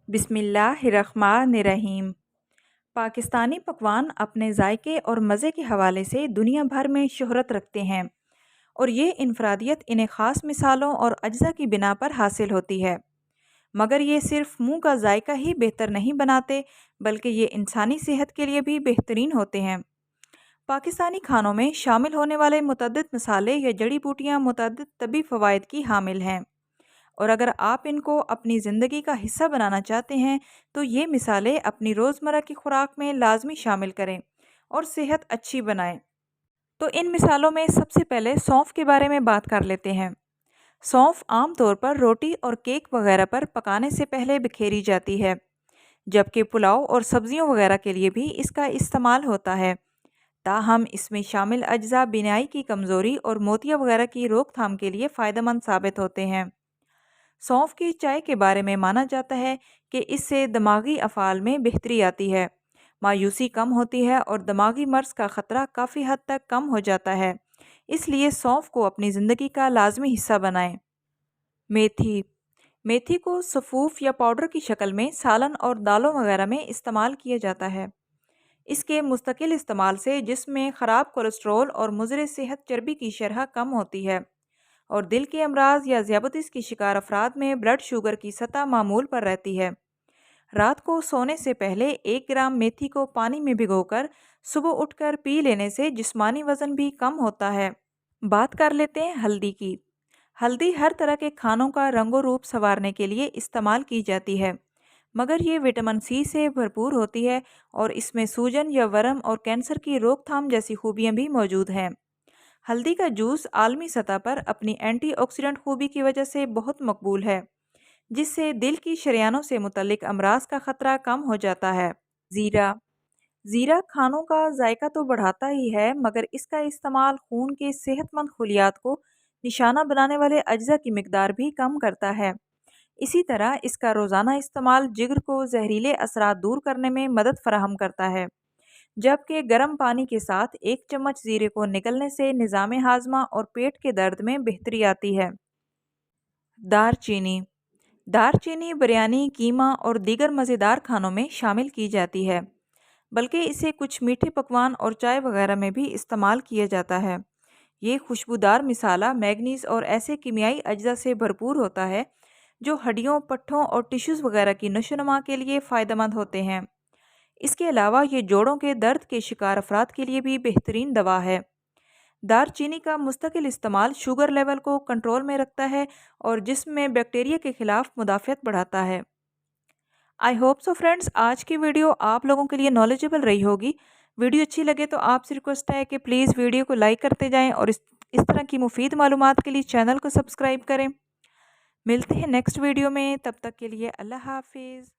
बिस्मिल्लाहिर्रहमानिर्रहीम। पाकिस्तानी पकवान अपने जायके और मज़े के हवाले से दुनिया भर में शोहरत रखते हैं और ये इनफरादियत इन्हें ख़ास मिसालों और अज्जा की बिना पर हासिल होती है। मगर ये सिर्फ मुंह का जायका ही बेहतर नहीं बनाते, बल्कि ये इंसानी सेहत के लिए भी बेहतरीन होते हैं। पाकिस्तानी खानों में शामिल होने वाले मुतअद्दिद मसाले या जड़ी बूटियाँ मुतअद्दिद तबी फ़वाइद की हामिल हैं, और अगर आप इनको अपनी ज़िंदगी का हिस्सा बनाना चाहते हैं तो ये मिसालें अपनी रोज़मर्रा की खुराक में लाजमी शामिल करें और सेहत अच्छी बनाएं। तो इन मिसालों में सबसे पहले सौंफ के बारे में बात कर लेते हैं। सौंफ आम तौर पर रोटी और केक वगैरह पर पकाने से पहले बिखेरी जाती है, जबकि पुलाव और सब्जियों वगैरह के लिए भी इसका इस्तेमाल होता है। ताहम इसमें शामिल अज्जा बिनाई की कमज़ोरी और मोतिया वगैरह की रोकथाम के लिए फ़ायदेमंद साबित होते हैं। सौंफ की चाय के बारे में माना जाता है कि इससे दिमागी अफ़ाल में बेहतरी आती है, मायूसी कम होती है और दिमागी मर्ज़ का ख़तरा काफ़ी हद तक कम हो जाता है। इसलिए सौंफ को अपनी ज़िंदगी का लाजमी हिस्सा बनाएं। मेथी मेथी को सफ़ूफ या पाउडर की शक्ल में सालन और दालों वगैरह में इस्तेमाल किया जाता है। इसके मुस्तकिल इस्तेमाल से जिस्म में ख़राब कोलेस्ट्रॉल और मुज़र सेहत चर्बी की शरह कम होती है और दिल के अमराज या ज़ियाबतीस की शिकार अफराद में ब्लड शुगर की सतह मामूल पर रहती है। रात को सोने से पहले 1 ग्राम मेथी को पानी में भिगोकर सुबह उठकर पी लेने से जिस्मानी वज़न भी कम होता है। बात कर लेते हैं हल्दी की। हल्दी हर तरह के खानों का रंगो रूप संवारने के लिए इस्तेमाल की जाती है, मगर ये विटामिन सी से भरपूर होती है और इसमें सूजन या वर्म और कैंसर की रोकथाम जैसी खूबियाँ भी मौजूद हैं। हल्दी का जूस आलमी सतह पर अपनी एंटीऑक्सीडेंट खूबी की वजह से बहुत मकबूल है, जिससे दिल की शरियानों से मुतल्लिक अमराज का खतरा कम हो जाता है। ज़ीरा ज़ीरा खानों का जायका तो बढ़ाता ही है, मगर इसका इस्तेमाल खून के सेहतमंद खलियात को निशाना बनाने वाले अज्जा की मिकदार भी कम करता है। इसी तरह इसका रोज़ाना इस्तेमाल जिगर को जहरीले असरात दूर करने में मदद फराहम करता है, जबकि गर्म पानी के साथ 1 चम्मच ज़ीरे को निगलने से निज़ाम हाजमा और पेट के दर्द में बेहतरी आती है। दारचीनी दारचीनी बिरयानी, कीमा और दीगर मज़ेदार खानों में शामिल की जाती है, बल्कि इसे कुछ मीठे पकवान और चाय वगैरह में भी इस्तेमाल किया जाता है। ये खुशबूदार मिसाला मैग्नीज और ऐसे कीमियाई अज्जा से भरपूर होता है जो हड्डियों, पट्ठों और टिश्यूज़ वगैरह की नशोनुमा के लिए फ़ायदेमंद होते हैं। इसके अलावा ये जोड़ों के दर्द के शिकार अफराद के लिए भी बेहतरीन दवा है। दारचीनी का मुस्तकिल इस्तेमाल शुगर लेवल को कंट्रोल में रखता है और जिस्म में बैक्टीरिया के खिलाफ मुदाफ़ियत बढ़ाता है। आई होप सो फ्रेंड्स, आज की वीडियो आप लोगों के लिए नॉलेजेबल रही होगी। वीडियो अच्छी लगे तो आपसे रिक्वेस्ट है कि प्लीज़ वीडियो को लाइक करते जाएं और इस तरह की मुफीद मालूमात के लिए चैनल को सब्सक्राइब करें। मिलते हैं नेक्स्ट वीडियो में, तब तक के लिए अल्लाह हाफिज़।